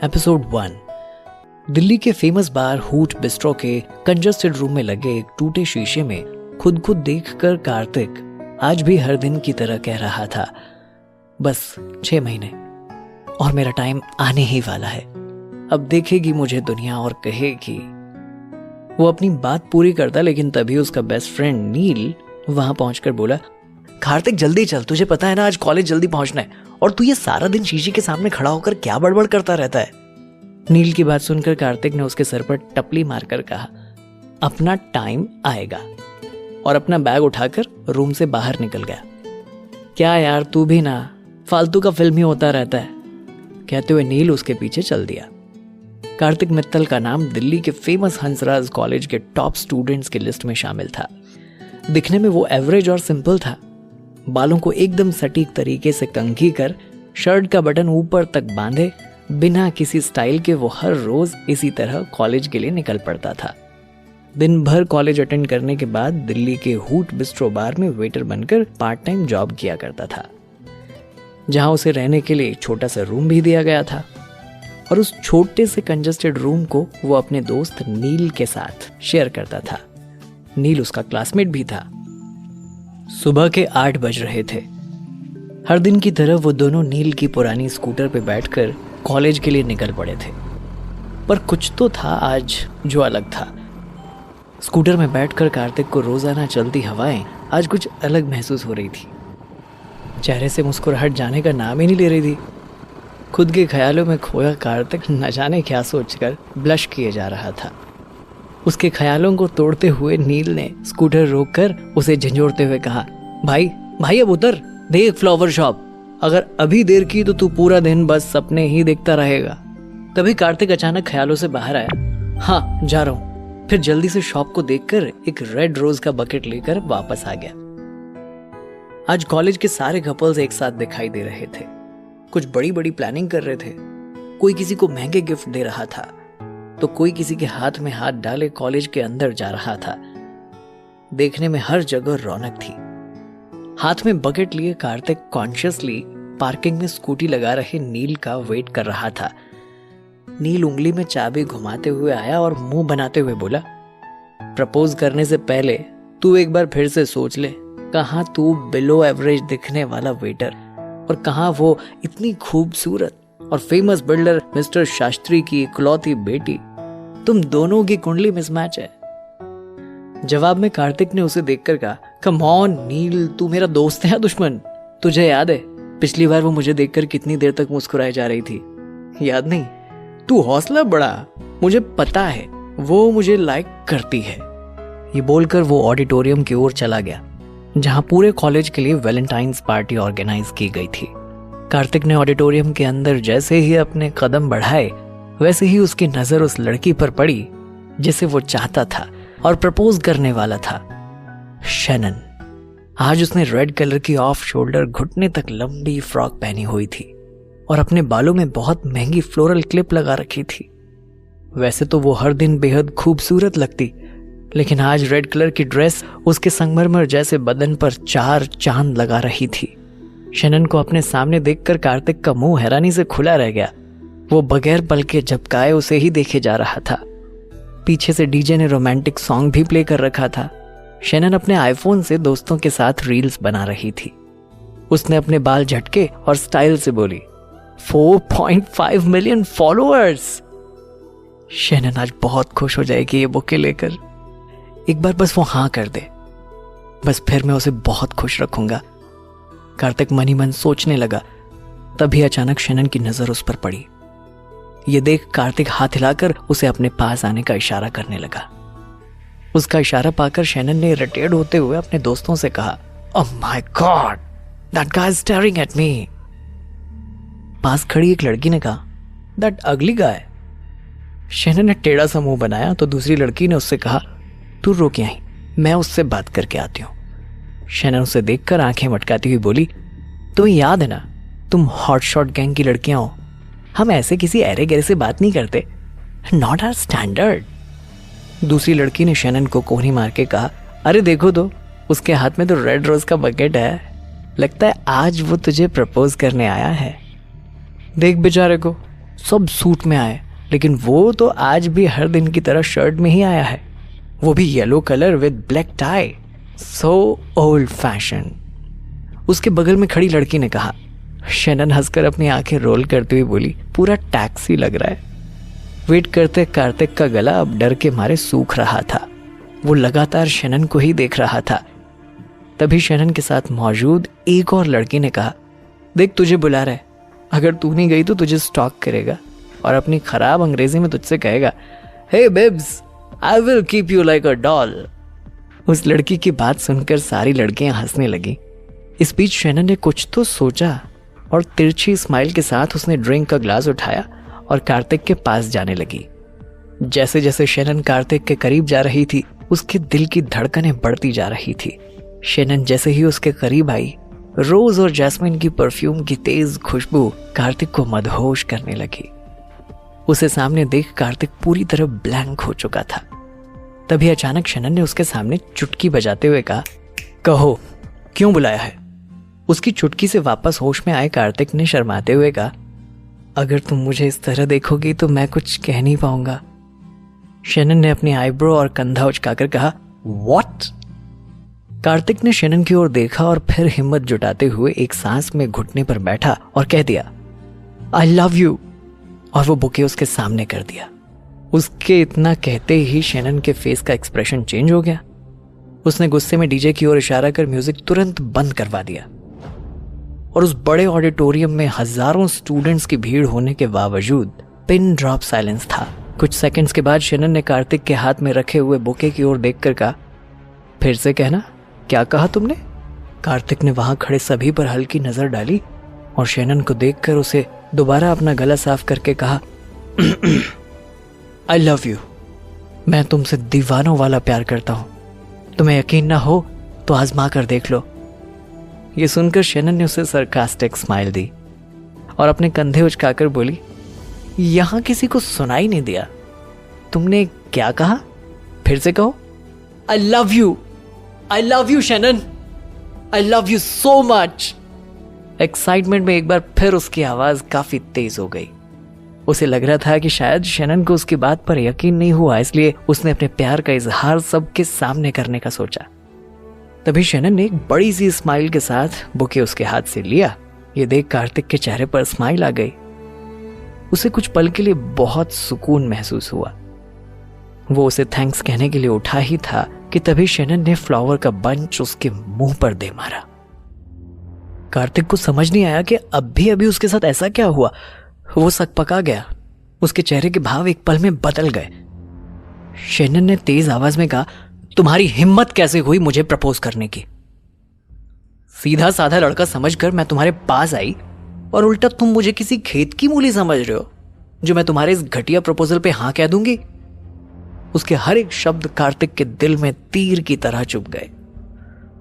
Episode 1। Delhi के famous बार hoot bistro के congested room में लगे एक टूटे शीशे में खुद को देखकर कार्तिक आज भी हर दिन की तरह कह रहा था, बस 6 महीने और मेरा टाइम आने ही वाला है। अब देखेगी मुझे दुनिया और कहेगी। वो अपनी बात पूरी करता, लेकिन तभी उसका बेस्ट फ्रेंड नील वहां पहुंचकर बोला, कार्तिक जल्दी चल, तुझे पता है ना आज कॉलेज जल्दी पहुंचना है और तू ये सारा दिन शीशे के सामने खड़ा होकर क्या बड़बड़ करता रहता है। नील की बात सुनकर कार्तिक ने उसके सर पर टपली मारकर कहा, अपना टाइम आएगा, और अपना बैग उठाकर रूम से बाहर निकल गया। क्या यार तू भी ना फालतू का फिल्म ही होता रहता है, कहते हुए नील उसके पीछे चल दिया। कार्तिक मित्तल का नाम दिल्ली के फेमस हंसराज कॉलेज के टॉप स्टूडेंट्स की लिस्ट में शामिल था। दिखने में वो एवरेज और सिंपल था। बालों को एकदम सटीक तरीके से कंघी कर शर्ट का बटन ऊपर तक बांधे बिना किसी स्टाइल के वो हर रोज इसी तरह कॉलेज के लिए निकल पड़ता था। दिन भर कॉलेज अटेंड करने के बाद दिल्ली के हूट बिस्ट्रो बार में वेटर बनकर पार्ट टाइम जॉब किया करता था, जहां उसे रहने के लिए एक छोटा सा रूम भी दिया गया था। और उस छोटे से कंजस्टेड रूम को वो अपने दोस्त नील के साथ शेयर करता था। नील उसका क्लासमेट भी था। सुबह के 8 बज रहे थे। हर दिन की तरह वो दोनों नील की पुरानी स्कूटर पे बैठकर कॉलेज के लिए निकल पड़े थे, पर कुछ तो था आज जो अलग था। स्कूटर में बैठकर कार्तिक को रोजाना चलती हवाएं आज कुछ अलग महसूस हो रही थी। चेहरे से मुस्कुराहट जाने का नाम ही नहीं ले रही थी। खुद के ख्यालों में खोया कार्तिक न जाने क्या सोचकर ब्लश किए जा रहा था। उसके ख्यालों को तोड़ते हुए नील ने स्कूटर रोककर उसे झंझोड़ते हुए कहा, भाई अब उतर, देख फ्लावर शॉप, अगर अभी देर की तो तू पूरा दिन बस सपने ही देखता रहेगा। तभी कार्तिक अचानक ख्यालों से बाहर आया। हाँ जा रहा हूं। फिर जल्दी से शॉप को देखकर एक रेड रोज का बकेट लेकर वापस आ गया। आज कॉलेज के सारे कपल्स एक साथ दिखाई दे रहे थे। कुछ बड़ी बड़ी प्लानिंग कर रहे थे। कोई किसी को महंगे गिफ्ट दे रहा था तो कोई किसी के हाथ में हाथ डाले कॉलेज के अंदर जा रहा था। देखने में हर जगह रौनक थी। हाथ में बकेट लिए कार्तिक कॉन्शियसली पार्किंग में स्कूटी लगा रहे नील का वेट कर रहा था। नील उंगली में चाबी घुमाते हुए आया और मुंह बनाते हुए बोला, प्रपोज करने से पहले तू एक बार फिर से सोच ले, कहां तू बिलो एवरेज दिखने वाला वेटर और कहां वो इतनी खूबसूरत और फेमस बिल्डर मिस्टर शास्त्री की इकलौती बेटी। तुम दोनों की कुंडली मिसमैच है। जवाब में कार्तिक ने उसे देखकर कहा, कम ऑन नील, तू मेरा दोस्त है या दुश्मन? तुझे याद है पिछली बार वो मुझे देखकर कितनी देर तक मुस्कुराए जा रही थी? याद नहीं? तू हौसला बढ़ा, मुझे पता है वो मुझे लाइक करती है। ये बोलकर वो ऑडिटोरियम की ओर चला गया, जहां पूरे कॉलेज के लिए वैलेंटाइंस पार्टी ऑर्गेनाइज की गई थी। कार्तिक ने ऑडिटोरियम के अंदर जैसे ही अपने कदम बढ़ाए, वैसे ही उसकी नजर उस लड़की पर पड़ी जिसे वो चाहता था और प्रपोज करने वाला था, शैनन। आज उसने रेड कलर की ऑफ शोल्डर घुटने तक लंबी फ्रॉक पहनी हुई थी और अपने बालों में बहुत महंगी फ्लोरल क्लिप लगा रखी थी। वैसे तो वो हर दिन बेहद खूबसूरत लगती, लेकिन आज रेड कलर की ड्रेस उसके संगमरमर जैसे बदन पर 4 चांद लगा रही थी। शैनन को अपने सामने देखकर कार्तिक का मुंह हैरानी से खुला रह गया। वो बगैर पलके झपकाए उसे ही देखे जा रहा था। पीछे से डीजे ने रोमांटिक सॉन्ग भी प्ले कर रखा था। शैनन अपने आईफोन से दोस्तों के साथ रील्स बना रही थी। उसने अपने बाल झटके और स्टाइल से बोली, 4.5 मिलियन फॉलोअर्स। शैनन आज बहुत खुश हो जाएगी ये बुके लेकर। एक बार बस वो हाँ कर दे, बस फिर मैं उसे बहुत खुश रखूंगा। कार्तिक मनी मन सोचने लगा। तभी अचानक शैनन की नजर उस पर पड़ी। ये देख कार्तिक हाथ हिलाकर उसे अपने पास आने का इशारा करने लगा। उसका इशारा पाकर शैनन ने इरिटेट होते हुए अपने दोस्तों से कहा, oh my God, that guy is staring at me. पास खड़ी एक लड़की ने कहा, दैट अगली गाय। शैनन ने टेढ़ा सा मुंह बनाया तो दूसरी लड़की ने उससे कहा, तू रुक यहीं, मैं उससे बात करके आती हूँ। शैनन उसे देखकर आंखें मटकाती हुई बोली, तुम्हें याद है ना, तुम हॉट शॉट गैंग की लड़कियां हो। हम ऐसे किसी अरे गहरे से बात नहीं करते, नॉट आवर स्टैंडर्ड। दूसरी लड़की ने शैनन को कोहनी मार के कहा, अरे देखो तो, उसके हाथ में तो रेड रोज का बकेट है, लगता है आज वो तुझे प्रपोज करने आया है। देख बेचारे को, सब सूट में आए, लेकिन वो तो आज भी हर दिन की तरह शर्ट में ही आया है, वो भी yellow colour with black tie. So old fashion. उसके बगल में खड़ी लड़की ने कहा। शैनन हंसकर अपनी आंखें रोल करते हुए बोली, पूरा टैक्सी लग रहा है। वेट करते कार्तिक का गला अब डर के मारे सूख रहा था। वो लगातार शैनन को ही देख रहा था। तभी शैनन के साथ मौजूद एक और लड़की ने कहा, देख तुझे बुला रहा है, अगर तू नहीं गई तो तुझे स्टॉक करेगा और अपनी खराब अंग्रेजी में तुझसे कहेगा, hey babes, I will keep you like a doll. उस लड़की की बात सुनकर सारी लड़कियां हंसने लगी। इस बीच शैनन ने कुछ तो सोचा और तिरछी स्माइल के साथ उसने ड्रिंक का ग्लास उठाया और कार्तिक के पास जाने लगी। जैसे जैसे शैनन कार्तिक के करीब जा रही थी, उसके दिल की धड़कनें बढ़ती जा रही थी। शैनन जैसे ही उसके करीब आई, रोज और जैस्मिन की परफ्यूम की तेज खुशबू कार्तिक को मदहोश करने लगी। उसे सामने देख कार्तिक पूरी तरह ब्लैंक हो चुका था। तभी अचानक शैनन ने उसके सामने चुटकी बजाते हुए कहा, कहो क्यों बुलाया है? उसकी चुटकी से वापस होश में आए कार्तिक ने शर्माते हुए कहा, अगर तुम मुझे इस तरह देखोगी तो मैं कुछ कह नहीं पाऊंगा। शैनन ने अपनी आईब्रो और कंधा उचकाकर कहा, व्हाट? कार्तिक ने शैनन की ओर देखा और फिर हिम्मत जुटाते हुए एक सांस में घुटने पर बैठा और कह दिया, आई लव यू, और वो बुके उसके सामने कर दिया। उसके इतना कहते ही शैनन के फेस का एक्सप्रेशन चेंज हो गया। उसने गुस्से में डीजे की ओर इशारा कर म्यूजिक तुरंत बंद करवा दिया और उस बड़े ऑडिटोरियम में हजारों स्टूडेंट्स की भीड़ होने के बावजूद पिन ड्रॉप साइलेंस था। कुछ सेकंड्स के बाद शैनन ने कार्तिक के हाथ में रखे हुए बुके की ओर देखकर कहा, फिर से कहना, क्या कहा तुमने? कार्तिक ने वहां खड़े सभी पर हल्की नजर डाली और शैनन को देखकर उसे दोबारा अपना गला साफ करके कहा, आई लव यू। मैं तुमसे दीवानों वाला प्यार करता हूं। तुम्हें यकीन ना हो तो आजमा कर देख लो। ये सुनकर शैनन ने उसे सरकास्टिक स्माइल दी और अपने कंधे उचकाकर बोली, यहां किसी को सुनाई नहीं दिया, तुमने क्या कहा? फिर से कहो। I love you, I love you Shannon, I love you so much. Excitement में एक बार फिर उसकी आवाज काफी तेज हो गई। उसे लग रहा था कि शायद शैनन को उसकी बात पर यकीन नहीं हुआ, इसलिए उसने अपने प्यार का इजहार सबके सामने करने का सोचा। तभी शैनन ने एक बड़ी सी स्माइल के साथ बुके उसके हाथ से लिया। ये देख कार्तिक के चेहरे पर स्माइल आ गई। उसे कुछ पल के लिए बहुत सुकून महसूस हुआ। वो उसे थैंक्स कहने के लिए उठा ही था कि तभी शैनन ने फ्लावर का बंच उसके मुंह पर दे मारा। कार्तिक को समझ नहीं आया कि अभी उसके साथ ऐसा क्या हुआ। वो सकपका गया। उसके चेहरे के भाव एक पल में बदल गए। शैनन ने तेज आवाज में कहा, तुम्हारी हिम्मत कैसे हुई मुझे प्रपोज करने की? सीधा साधा लड़का समझकर मैं तुम्हारे पास आई और उल्टा तुम मुझे किसी खेत की मूली समझ रहे हो जो मैं तुम्हारे इस घटिया प्रपोजल पे हाँ कह दूंगी? उसके हर एक शब्द कार्तिक के दिल में तीर की तरह चुभ गए।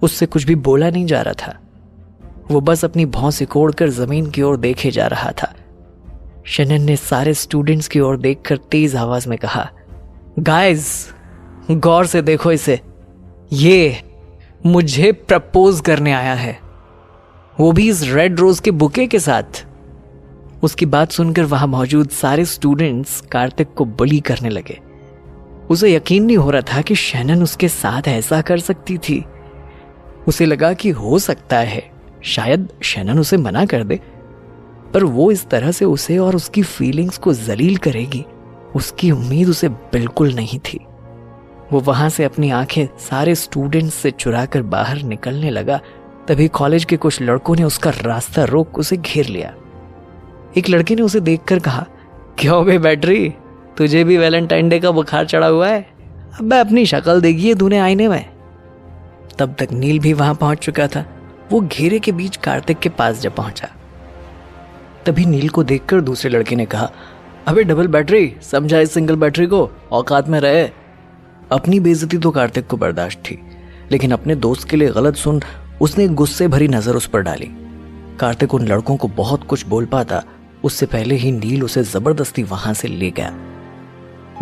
उससे कुछ भी बोला नहीं जा रहा था। वो बस अपनी भौं सिकोड़कर जमीन की ओर देखे जा रहा था। शैनन ने सारे स्टूडेंट्स की ओर देखकर तेज आवाज में कहा, गाइस गौर से देखो इसे, ये मुझे प्रपोज करने आया है, वो भी इस रेड रोज के बुके के साथ। उसकी बात सुनकर वहां मौजूद सारे स्टूडेंट्स कार्तिक को बुली करने लगे। उसे यकीन नहीं हो रहा था कि शैनन उसके साथ ऐसा कर सकती थी। उसे लगा कि हो सकता है शायद शैनन उसे मना कर दे, पर वो इस तरह से उसे और उसकी फीलिंग्स को जलील करेगी, उसकी उम्मीद उसे बिल्कुल नहीं थी। वो वहां से अपनी आंखें सारे स्टूडेंट्स से चुराकर बाहर निकलने लगा। तभी कॉलेज के कुछ लड़कों ने उसका रास्ता रोक उसे घेर लिया। एक लड़के ने उसे देखकर कहा, क्यों बे बैटरी, तुझे भी वैलेंटाइन डे का बुखार चढ़ा हुआ है? अब अपनी शक्ल देखिए तूने आईने में। तब तक नील भी वहां पहुंच चुका था। वो घेरे के बीच कार्तिक के पास जा पहुंचा। तभी नील को देखकर दूसरे लड़के ने कहा, अबे डबल बैटरी, समझा इस सिंगल बैटरी को, औकात में रहे। अपनी बेइज्जती तो कार्तिक को बर्दाश्त थी, लेकिन अपने दोस्त के लिए गलत सुन उसने गुस्से भरी नजर उस पर डाली। कार्तिक उन लड़कों को बहुत कुछ बोल पाता, उससे पहले ही नील उसे जबरदस्ती वहां से ले गया।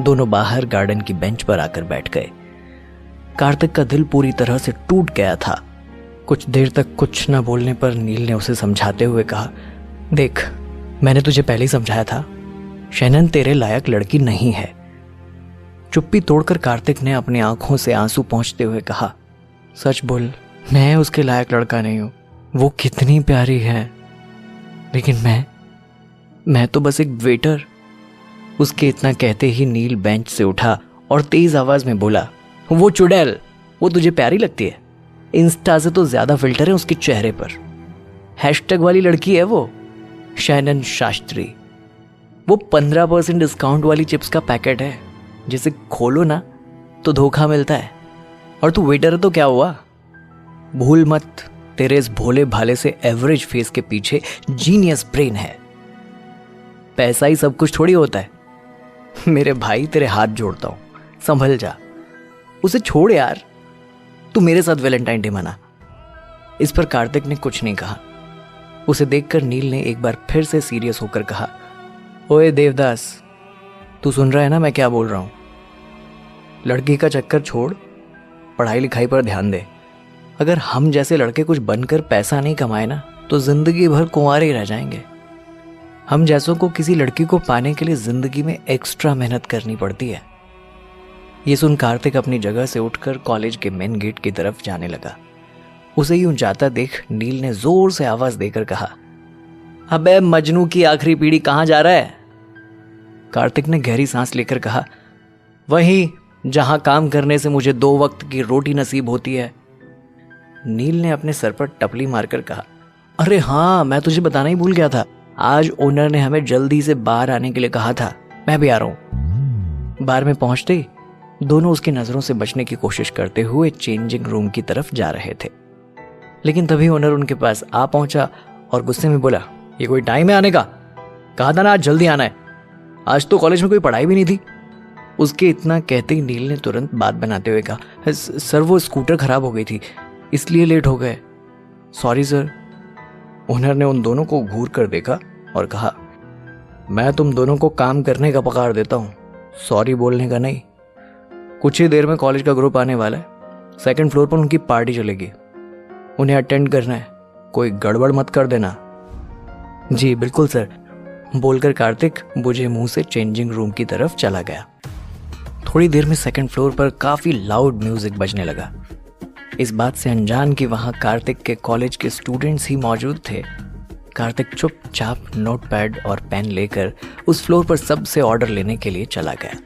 दोनों बाहर गार्डन की बेंच पर आकर बैठ गए। कार्तिक का दिल पूरी तरह से टूट गया था। कुछ देर तक कुछ न बोलने पर नील ने उसे समझाते हुए कहा, देख मैंने तुझे पहले ही समझाया था, शैनन तेरे लायक लड़की नहीं है। चुप्पी तोड़कर कार्तिक ने अपनी आंखों से आंसू पोंछते हुए कहा, सच बोल, मैं उसके लायक लड़का नहीं हूं। वो कितनी प्यारी है, लेकिन मैं तो बस एक वेटर। उसके इतना कहते ही नील बेंच से उठा और तेज आवाज में बोला, वो चुड़ैल, वो तुझे प्यारी लगती है? इंस्टा से तो ज्यादा फिल्टर है उसके चेहरे पर। हैशटैग वाली लड़की है वो, शैनन शास्त्री। वो 15% डिस्काउंट वाली चिप्स का पैकेट है, जिसे खोलो ना तो धोखा मिलता है। और तू वेटर है तो क्या हुआ? भूल मत, तेरे इस भोले भाले से एवरेज फेस के पीछे जीनियस ब्रेन है। पैसा ही सब कुछ थोड़ी होता है। मेरे भाई, तेरे हाथ जोड़ता हूं, संभल जा। उसे छोड़ यार, तू मेरे साथ वैलेंटाइन डे मना। इस पर कार्तिक ने कुछ नहीं कहा। उसे देखकर नील ने एक बार फिर से सीरियस होकर कहा, ओए देवदास, तू सुन रहा है ना मैं क्या बोल रहा हूं? लड़की का चक्कर छोड़, पढ़ाई लिखाई पर ध्यान दे। अगर हम जैसे लड़के कुछ बनकर पैसा नहीं कमाए ना, तो जिंदगी भर कुंवारे ही रह जाएंगे। हम जैसों को किसी लड़की को पाने के लिए जिंदगी में एक्स्ट्रा मेहनत करनी पड़ती है। ये सुन कार्तिक अपनी जगह से उठकर कॉलेज के मेन गेट की तरफ जाने लगा। उसे यूं जाता देख नील ने जोर से आवाज देकर कहा, अबे मजनू की आखिरी पीढ़ी कहां जा रहा है? कार्तिक ने गहरी सांस लेकर कहा, वहीं जहां काम करने से मुझे 2 वक्त की रोटी नसीब होती है। नील ने अपने सर पर टपली मारकर कहा, अरे हाँ, मैं तुझे बताना ही भूल गया था। आज ओनर ने हमें जल्दी से बाहर आने के लिए कहा था। मैं भी आ रहा हूं। बार में पहुंचते ही दोनों उसकी नजरों से बचने की कोशिश करते हुए चेंजिंग रूम की तरफ जा रहे थे, लेकिन तभी ओनर उनके पास आ पहुंचा और गुस्से में बोला, ये कोई टाइम है आने का? कहा था ना आज जल्दी आना है। आज तो कॉलेज में कोई पढ़ाई भी नहीं थी। उसके इतना कहते ही नील ने तुरंत बात बनाते हुए कहा, सर वो स्कूटर खराब हो गई थी, इसलिए लेट हो गए। Sorry sir. ओनर ने उन दोनों को घूर कर देखा और कहा, मैं तुम दोनों को काम करने का पगार देता हूं, सॉरी बोलने का नहीं। कुछ ही देर में कॉलेज का ग्रुप आने वाला है। 2nd फ्लोर पर उनकी पार्टी चलेगी, उन्हें अटेंड करना है। कोई गड़बड़ मत कर देना। जी बिल्कुल सर, बोलकर कार्तिक बुझे मुंह से चेंजिंग रूम की तरफ चला गया। थोड़ी देर में 2nd फ्लोर पर काफी लाउड म्यूजिक बजने लगा। इस बात से अनजान कि वहां कार्तिक के कॉलेज के स्टूडेंट्स ही मौजूद थे, कार्तिक चुपचाप नोटपैड और पेन लेकर उस फ्लोर पर सबसे ऑर्डर लेने के लिए चला गया।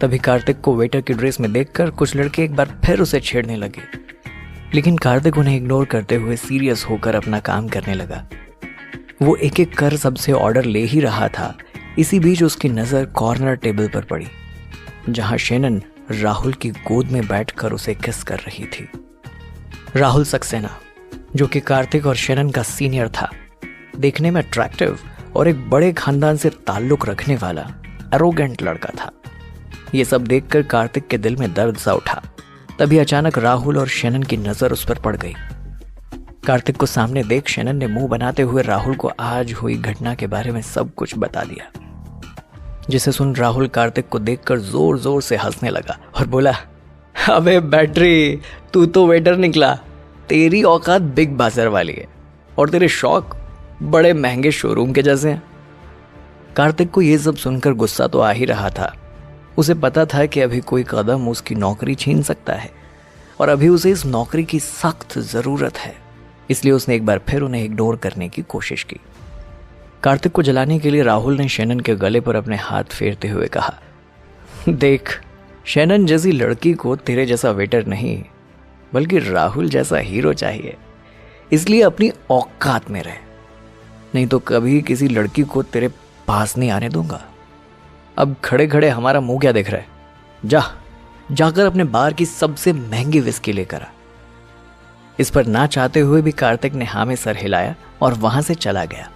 तभी कार्तिक को वेटर की ड्रेस में देखकर कुछ लड़के एक बार फिर उसे छेड़ने लगे, लेकिन कार्तिक उन्हें इग्नोर करते हुए सीरियस होकर अपना काम करने लगा। वो एक एक कर सबसे ऑर्डर ले ही रहा था। इसी बीच उसकी नजर कॉर्नर टेबल पर पड़ी, जहां शैनन राहुल की गोद में बैठकर उसे किस कर रही थी। राहुल सक्सेना, जो कि कार्तिक और शैनन का सीनियर था, देखने में अट्रैक्टिव और एक बड़े खानदान से ताल्लुक रखने वाला एरोगेंट लड़का था। ये सब देखकर कार्तिक के दिल में दर्द सा उठा। तभी अचानक राहुल और शैनन की नजर उस पर पड़ गई। कार्तिक को सामने देख शैनन ने मुंह बनाते हुए राहुल को आज हुई घटना के बारे में सब कुछ बता दिया, जिसे सुन राहुल कार्तिक को देखकर जोर जोर से हंसने लगा और बोला, अबे बैटरी, तू तो वेटर निकला। तेरी औकात बिग बाजार वाली है और तेरे शौक बड़े महंगे शोरूम के जैसे हैं। कार्तिक को यह सब सुनकर गुस्सा तो आ ही रहा था। उसे पता था कि अभी कोई कदम उसकी नौकरी छीन सकता है और अभी उसे इस नौकरी की सख्त जरूरत है। इसलिए उसने एक बार फिर उन्हें इग्नोर करने की कोशिश की। कार्तिक को जलाने के लिए राहुल ने शैनन के गले पर अपने हाथ फेरते हुए कहा, देख, शैनन जैसी लड़की को तेरे जैसा वेटर नहीं बल्कि राहुल जैसा हीरो चाहिए। इसलिए अपनी औकात में रह, नहीं तो कभी किसी लड़की को तेरे पास नहीं आने दूंगा। अब खड़े खड़े हमारा मुंह क्या देख रहा है? जाकर अपने बार की सबसे महंगी विस्की लेकर आ। इस पर ना चाहते हुए भी कार्तिक ने हाँ में सर हिलाया और वहां से चला गया।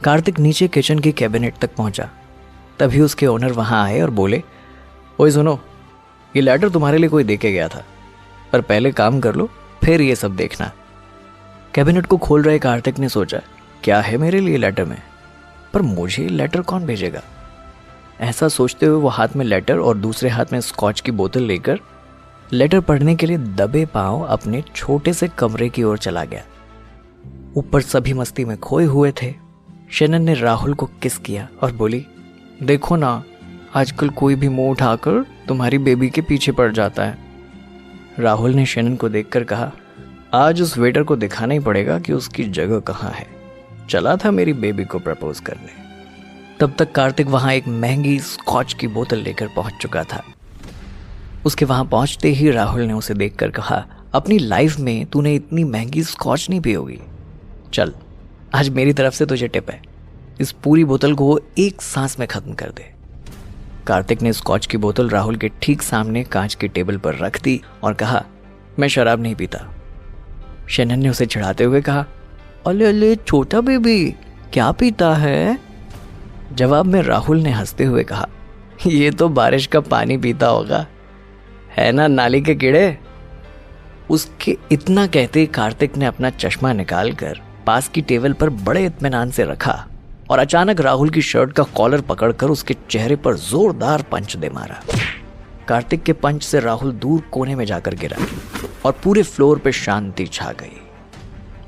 कार्तिक नीचे किचन की कैबिनेट तक पहुंचा। तभी उसके ओनर वहां आए और बोले, ओए सुनो, ये लेटर तुम्हारे लिए कोई देके गया था, पर पहले काम कर लो फिर ये सब देखना। कैबिनेट को खोल रहे कार्तिक ने सोचा, क्या है मेरे लिए लेटर में, पर मुझे लेटर कौन भेजेगा? ऐसा सोचते हुए वो हाथ में लेटर और दूसरे हाथ में स्कॉच की बोतल लेकर लेटर पढ़ने के लिए दबे पांव अपने छोटे से कमरे की ओर चला गया। ऊपर सभी मस्ती में खोए हुए थे। शैनन ने राहुल को किस किया और बोली, देखो ना, आजकल कोई भी मुंह उठाकर तुम्हारी बेबी के पीछे पड़ जाता है। राहुल ने शैनन को देखकर कहा, आज उस वेटर को दिखाना ही पड़ेगा कि उसकी जगह कहाँ है। चला था मेरी बेबी को प्रपोज करने। तब तक कार्तिक वहां एक महंगी स्कॉच की बोतल लेकर पहुंच चुका था। उसके वहां पहुंचते ही राहुल ने उसे देखकर कहा, अपनी लाइफ में तूने इतनी महंगी स्कॉच नहीं पी होगी। चल, आज मेरी तरफ से तुझे टिप है, इस पूरी बोतल को एक सांस में खत्म कर दे। कार्तिक ने स्कॉच की बोतल राहुल के ठीक सामने कांच की टेबल पर रख दी और कहा, मैं शराब नहीं पीता। शैनन ने उसे चिढ़ाते हुए कहा, अले अले छोटा बेबी, क्या पीता है? जवाब में राहुल ने हंसते हुए कहा, ये तो बारिश का पानी पीता होगा, है ना नाली के कीड़े। उसके इतना कहते कार्तिक ने अपना चश्मा निकालकर पास की टेबल पर बड़े इत्मीनान से रखा और अचानक राहुल की शर्ट का कॉलर पकड़कर उसके चेहरे पर जोरदार पंच दे मारा। कार्तिक के पंच से राहुल दूर कोने में जाकर गिरा और पूरे फ्लोर पे शांति छा गई।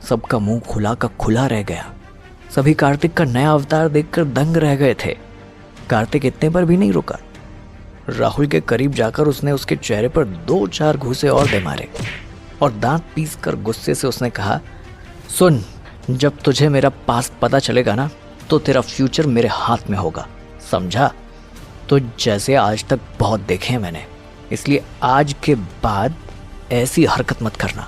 सबका मुंह खुला का खुला रह गया। सभी कार्तिक का नया अवतार देखकर दंग रह गए थे। कार्तिक इतने पर भी नहीं रुका। राहुल के करीब जाकर उसने उसके चेहरे पर 2-4 घूंसे और दे मारे और दांत पीसकर गुस्से से उसने कहा, सुन, जब तुझे मेरा पास्ट पता चलेगा ना, तो तेरा फ्यूचर मेरे हाथ में होगा, समझा? तो जैसे आज तक बहुत देखे हैं मैंने, इसलिए आज के बाद ऐसी हरकत मत करना।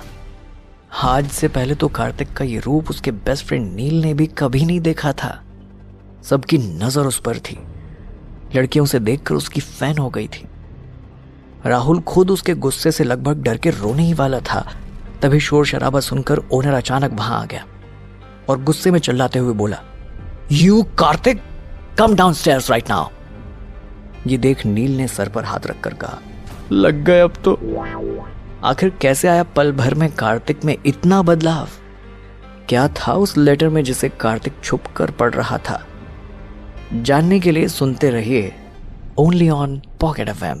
आज से पहले तो कार्तिक का ये रूप उसके बेस्ट फ्रेंड नील ने भी कभी नहीं देखा था। सबकी नजर उस पर थी। लड़कियों से देखकर उसकी फैन हो गई थी। राहुल खुद उसके गुस्से से लगभग डर के रोने ही वाला था। तभी शोर शराबा सुनकर ओनर अचानक वहां आ गया और गुस्से में चिल्लाते हुए बोला, you Kartik, come downstairs right now. ये देख नील ने सर पर हाथ रखकर कहा, लग गए अब तो। आखिर कैसे आया पल भर में कार्तिक में इतना बदलाव? क्या था उस लेटर में जिसे कार्तिक छुप कर पढ़ रहा था? जानने के लिए सुनते रहिए ओनली ऑन पॉकेट FM।